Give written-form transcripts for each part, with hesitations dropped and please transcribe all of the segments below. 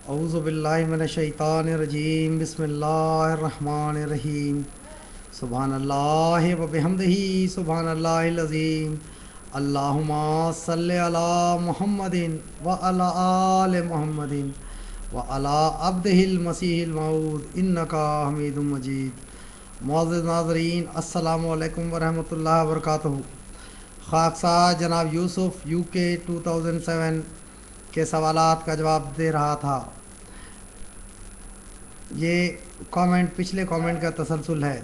اعوذ باللہ من الشیطان الرجیم بسم اللہ الرحمن الرحیم سبحان اللہ و بحمدہ سبحان اللہ العظیم اللہم صلی علی محمد و علی آل محمد و علی عبدہ المسیح الموعود انکا حمید مجید۔ معزز ناظرین، السلام علیکم ورحمۃ اللہ وبرکاتہ۔ خاکسار جناب یوسف UK 2007 کے سوالات کا جواب دے رہا تھا۔ یہ کامنٹ پچھلے کامنٹ کا تسلسل ہے۔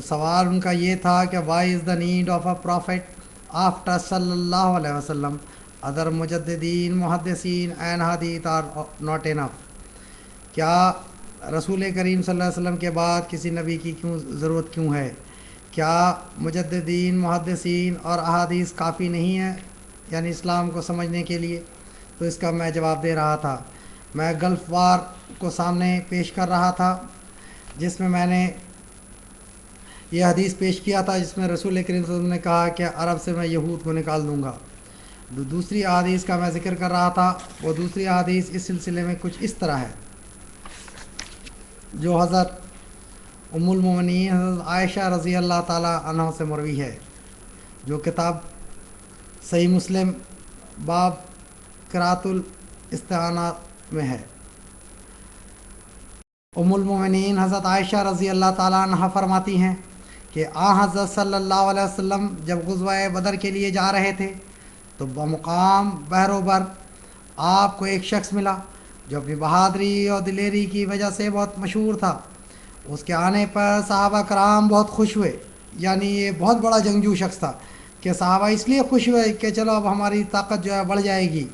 سوال ان کا یہ تھا کہ why is the need of a prophet after صلی اللہ علیہ وسلم، ادر مجددین محدثین اینڈ حدیث آر ناٹ انف۔ کیا رسول کریم صلی اللہ علیہ وسلم کے بعد کسی نبی کی ضرورت کیوں ہے؟ کیا مجددین محدثین اور احادیث کافی نہیں ہیں یعنی اسلام کو سمجھنے کے لیے؟ تو اس کا میں جواب دے رہا تھا۔ میں گلف وار کو سامنے پیش کر رہا تھا، جس میں نے یہ حدیث پیش کیا تھا جس میں رسول کریم صلی اللہ علیہ وسلم نے کہا کہ عرب سے میں یہود کو نکال دوں گا۔ دوسری حدیث کا میں ذکر کر رہا تھا، وہ دوسری حدیث اس سلسلے میں کچھ اس طرح ہے، جو حضرت ام المومنین حضرت عائشہ رضی اللہ تعالی عنہ سے مروی ہے، جو کتاب صحیح مسلم باب قراءۃ الاستعانہ میں ہے۔ ام المومنین حضرت عائشہ رضی اللہ تعالیٰ عنہ فرماتی ہیں کہ حضرت صلی اللہ علیہ وسلم جب غزوہ بدر کے لیے جا رہے تھے تو بمقام بحر و بر آپ کو ایک شخص ملا جو اپنی بہادری اور دلیری کی وجہ سے بہت مشہور تھا۔ اس کے آنے پر صحابہ کرام بہت خوش ہوئے، یعنی یہ بہت بڑا جنگجو شخص تھا کہ صحابہ اس لیے خوش ہوئے کہ چلو اب ہماری طاقت جو ہے بڑھ جائے گی۔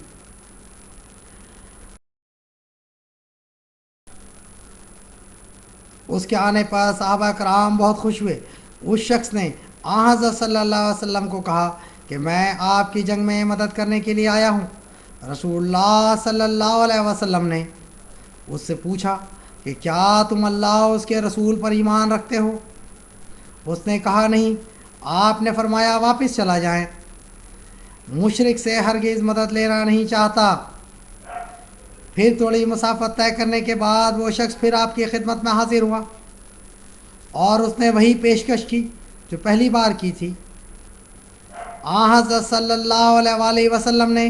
اس کے آنے پر صحابہ کرام بہت خوش ہوئے۔ اس شخص نے حضرت صلی اللہ علیہ وسلم کو کہا کہ میں آپ کی جنگ میں مدد کرنے کے لیے آیا ہوں۔ رسول اللہ صلی اللہ علیہ وسلم نے اس سے پوچھا کہ کیا تم اللہ اور اس کے رسول پر ایمان رکھتے ہو؟ اس نے کہا نہیں۔ آپ نے فرمایا واپس چلا جائیں، مشرک سے ہرگز مدد لینا نہیں چاہتا۔ پھر تھوڑی مسافت طے کرنے کے بعد وہ شخص پھر آپ کی خدمت میں حاضر ہوا اور اس نے وہی پیشکش کی جو پہلی بار کی تھی۔ حضرت صلی اللہ علیہ وآلہ وسلم نے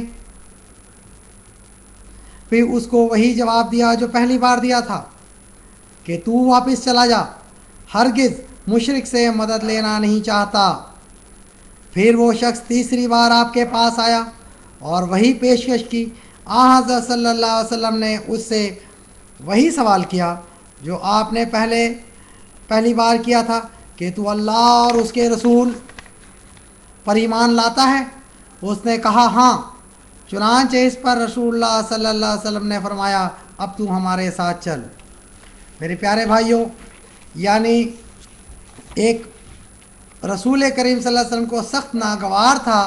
پھر اس کو وہی جواب دیا جو پہلی بار دیا تھا کہ تو واپس چلا جا، ہرگز مشرک سے مدد لینا نہیں چاہتا۔ پھر وہ شخص تیسری بار آپ کے پاس آیا اور وہی پیشکش کی۔ حضرت صلی اللہ علیہ وسلم نے اس سے وہی سوال کیا جو آپ نے پہلی بار کیا تھا کہ تو اللہ اور اس کے رسول پر ایمان لاتا ہے؟ اس نے کہا ہاں۔ چنانچہ اس پر رسول اللہ صلی اللہ علیہ وسلم نے فرمایا اب تو ہمارے ساتھ چل۔ میرے پیارے بھائیوں، یعنی ایک رسول کریم صلی اللہ علیہ وسلم کو سخت ناگوار تھا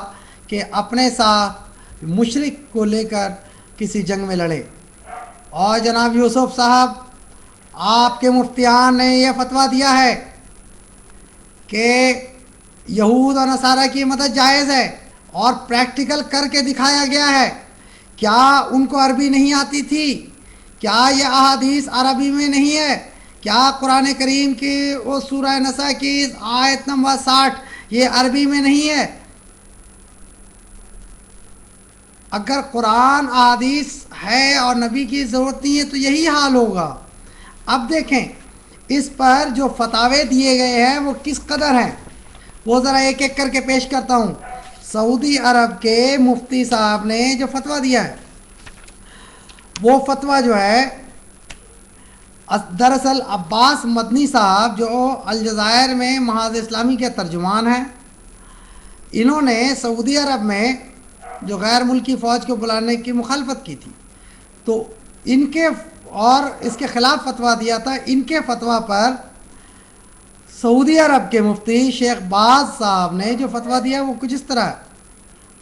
کہ اپنے ساتھ مشرک کو لے کر کسی جنگ میں لڑے، اور جناب یوسف صاحب آپ کے مفتیان نے یہ فتویٰ دیا ہے کہ یہود اور نصارہ کی مدد جائز ہے، اور پریکٹیکل کر کے دکھایا گیا ہے۔ کیا ان کو عربی نہیں آتی تھی؟ کیا یہ احادیث عربی میں نہیں ہے؟ کیا قرآن کریم کی وہ سورہ نساء کی آیت نمبر 60 یہ عربی میں نہیں ہے؟ اگر قرآن احادیث ہے اور نبی کی ضرورت نہیں ہے تو یہی حال ہوگا۔ اب دیکھیں اس پر جو فتاوے دیے گئے ہیں وہ کس قدر ہیں، وہ ذرا ایک ایک کر کے پیش کرتا ہوں۔ سعودی عرب کے مفتی صاحب نے جو فتویٰ دیا ہے، وہ فتویٰ جو ہے دراصل عباس مدنی صاحب جو الجزائر میں محاذ اسلامی کے ترجمان ہیں، انہوں نے سعودی عرب میں جو غیر ملکی فوج کو بلانے کی مخالفت کی تھی، تو ان کے اور اس کے خلاف فتویٰ دیا تھا۔ ان کے فتویٰ پر سعودی عرب کے مفتی شیخ باز صاحب نے جو فتویٰ دیا وہ کچھ اس طرح ہے۔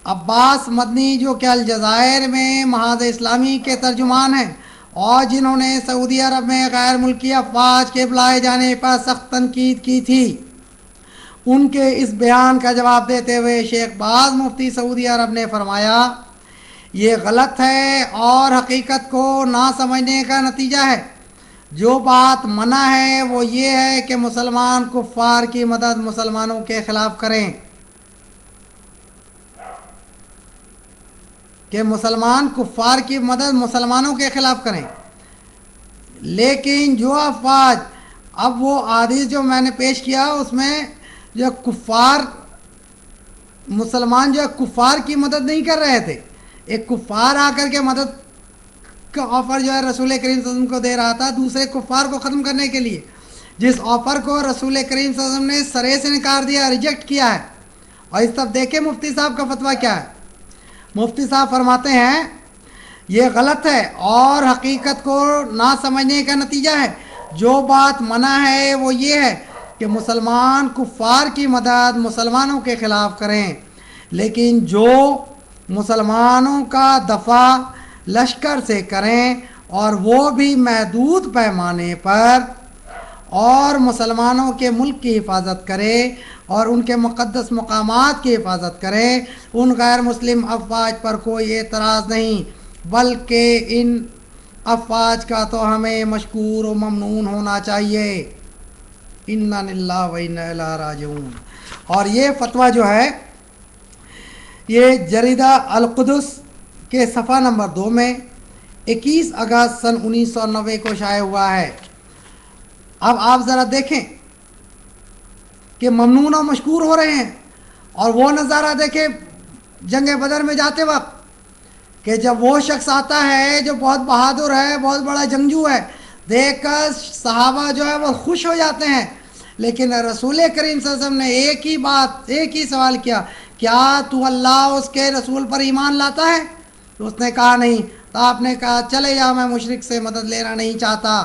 عباس مدنی جو کہ الجزائر میں محاذ اسلامی کے ترجمان ہیں اور جنہوں نے سعودی عرب میں غیر ملکی افواج کے بلائے جانے پر سخت تنقید کی تھی، ان کے اس بیان کا جواب دیتے ہوئے شیخ باز مفتی سعودی عرب نے فرمایا یہ غلط ہے اور حقیقت کو نہ سمجھنے کا نتیجہ ہے۔ جو بات منع ہے وہ یہ ہے کہ مسلمان کفار کی مدد مسلمانوں کے خلاف کریں، کہ مسلمان کفار کی مدد مسلمانوں کے خلاف کریں۔ لیکن جو افواج، اب وہ حدیث جو میں نے پیش کیا اس میں جو کفار، مسلمان جو ہے کفار کی مدد نہیں کر رہے تھے، ایک کفار آ کر کے مدد کا آفر جو ہے رسول کریم صلی اللہ علیہ وسلم کو دے رہا تھا دوسرے کفار کو ختم کرنے کے لیے، جس آفر کو رسول کریم صلی اللہ علیہ وسلم نے سرے سے نکار دیا، ریجیکٹ کیا ہے۔ اور اس طرف دیکھیں مفتی صاحب کا فتویٰ کیا ہے۔ مفتی صاحب فرماتے ہیں یہ غلط ہے اور حقیقت کو نہ سمجھنے کا نتیجہ ہے۔ جو بات منع ہے وہ یہ ہے کہ مسلمان کفار کی مدد مسلمانوں کے خلاف کریں، لیکن جو مسلمانوں کا دفاع لشکر سے کریں اور وہ بھی محدود پیمانے پر، اور مسلمانوں کے ملک کی حفاظت کرے اور ان کے مقدس مقامات کی حفاظت کرے، ان غیر مسلم افواج پر کوئی اعتراض نہیں، بلکہ ان افواج کا تو ہمیں مشکور و ممنون ہونا چاہیے۔ انا للہ و انا الیہ راجعون۔ اور یہ فتویٰ جو ہے یہ جریدہ القدس کے صفحہ نمبر 2 میں 21 اگست سن 1990 کو شائع ہوا ہے۔ اب آپ ذرا دیکھیں کہ ممنون و مشکور ہو رہے ہیں، اور وہ نظارہ دیکھیں جنگ بدر میں جاتے وقت کہ جب وہ شخص آتا ہے جو بہت بہادر ہے، بہت بڑا جنگجو ہے، دیکھ کر صحابہ جو ہے وہ خوش ہو جاتے ہیں، لیکن رسول کریم صلی اللہ علیہ وسلم نے ایک ہی سوال کیا، کیا تو اللہ اس کے رسول پر ایمان لاتا ہے؟ تو اس نے کہا نہیں، تو آپ نے کہا چلے جاؤ، میں مشرک سے مدد لینا نہیں چاہتا۔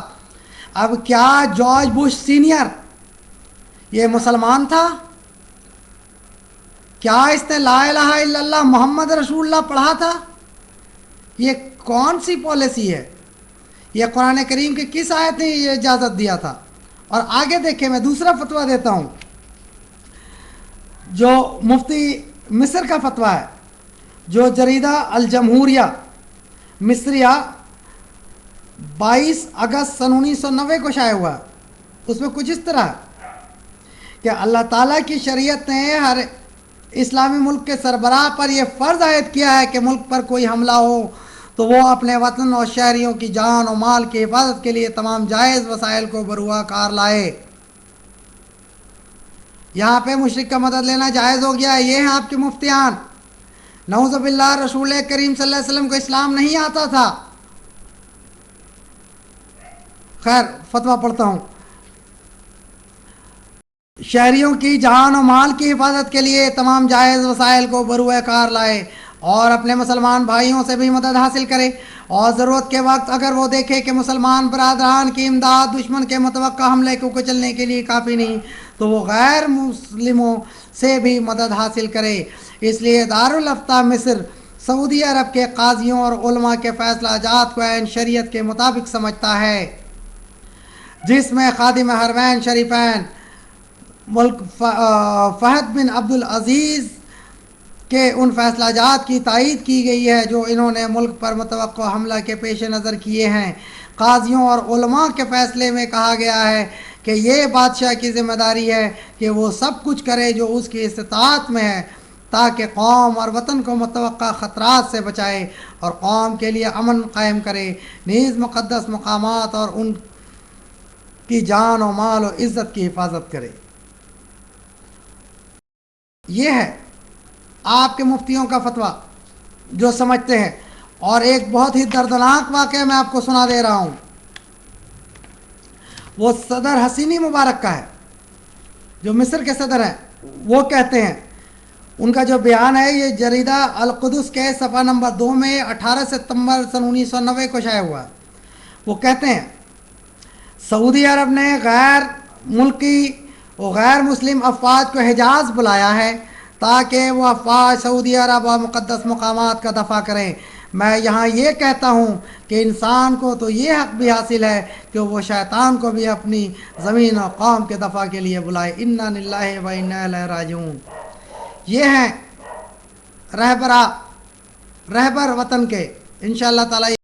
اب کیا جارج بش سینئر یہ مسلمان تھا؟ کیا اس نے لا الہ الا اللہ محمد رسول اللہ پڑھا تھا؟ یہ کون سی پالیسی ہے؟ یہ قرآن کریم کی کس آیت نے یہ اجازت دیا تھا؟ اور آگے دیکھیں، میں دوسرا فتویٰ دیتا ہوں جو مفتی مصر کا فتویٰ ہے، جو جریدہ الجمہوریہ مصریہ 22 اگست سن 1990 کو شائع ہوا۔ اس میں کچھ اس طرح کہ اللہ تعالیٰ کی شریعت نے ہر اسلامی ملک کے سربراہ پر یہ فرض عائد کیا ہے کہ ملک پر کوئی حملہ ہو تو وہ اپنے وطن اور شہریوں کی جان و مال کی حفاظت کے لیے تمام جائز وسائل کو بروئہ کار لائے۔ یہاں پہ مشرک کا مدد لینا جائز ہو گیا ہے۔ یہ ہیں آپ کے مفتیان۔ نعوذ باللہ، رسول کریم صلی اللہ علیہ وسلم کو اسلام نہیں آتا تھا۔ خیر، فتویٰ پڑھتا ہوں۔ شہریوں کی جان و مال کی حفاظت کے لیے تمام جائز وسائل کو بروئے کار لائے اور اپنے مسلمان بھائیوں سے بھی مدد حاصل کرے، اور ضرورت کے وقت اگر وہ دیکھے کہ مسلمان برادران کی امداد دشمن کے متوقع حملے کو کچلنے کے لیے کافی نہیں تو وہ غیر مسلموں سے بھی مدد حاصل کرے۔ اس لیے دارالافتاء مصر سعودی عرب کے قاضیوں اور علماء کے فیصلہ جات کو عین شریعت کے مطابق سمجھتا ہے، جس میں خادم حرمین شریفین ملک فہد بن عبد العزیز کے ان فیصلہ جات کی تائید کی گئی ہے جو انہوں نے ملک پر متوقع حملہ کے پیش نظر کیے ہیں۔ قاضیوں اور علماء کے فیصلے میں کہا گیا ہے کہ یہ بادشاہ کی ذمہ داری ہے کہ وہ سب کچھ کرے جو اس کی استطاعت میں ہے تاکہ قوم اور وطن کو متوقع خطرات سے بچائے اور قوم کے لیے امن قائم کرے، نیز مقدس مقامات اور ان کی جان و مال و عزت کی حفاظت کرے۔ یہ ہے آپ کے مفتیوں کا فتویٰ جو سمجھتے ہیں۔ اور ایک بہت ہی دردناک واقعہ میں آپ کو سنا دے رہا ہوں، وہ صدر حسینی مبارک کا ہے جو مصر کے صدر ہیں۔ وہ کہتے ہیں، ان کا جو بیان ہے یہ جریدہ القدس کے صفحہ نمبر 2 میں 18 ستمبر سن 1990 کو شائع ہوا۔ وہ کہتے ہیں سعودی عرب نے غیر ملکی و غیر مسلم افواج کو حجاز بلایا ہے تاکہ وہ افواج سعودی عرب اور مقدس مقامات کا دفاع کریں۔ میں یہاں یہ کہتا ہوں کہ انسان کو تو یہ حق بھی حاصل ہے کہ وہ شیطان کو بھی اپنی زمین اور قوم کے دفاع کے لیے بلائے۔ انا للہ و انا الیہ راجعون۔ یہ ہیں رہبراء رہبر وطن کے انشاءاللہ تعالی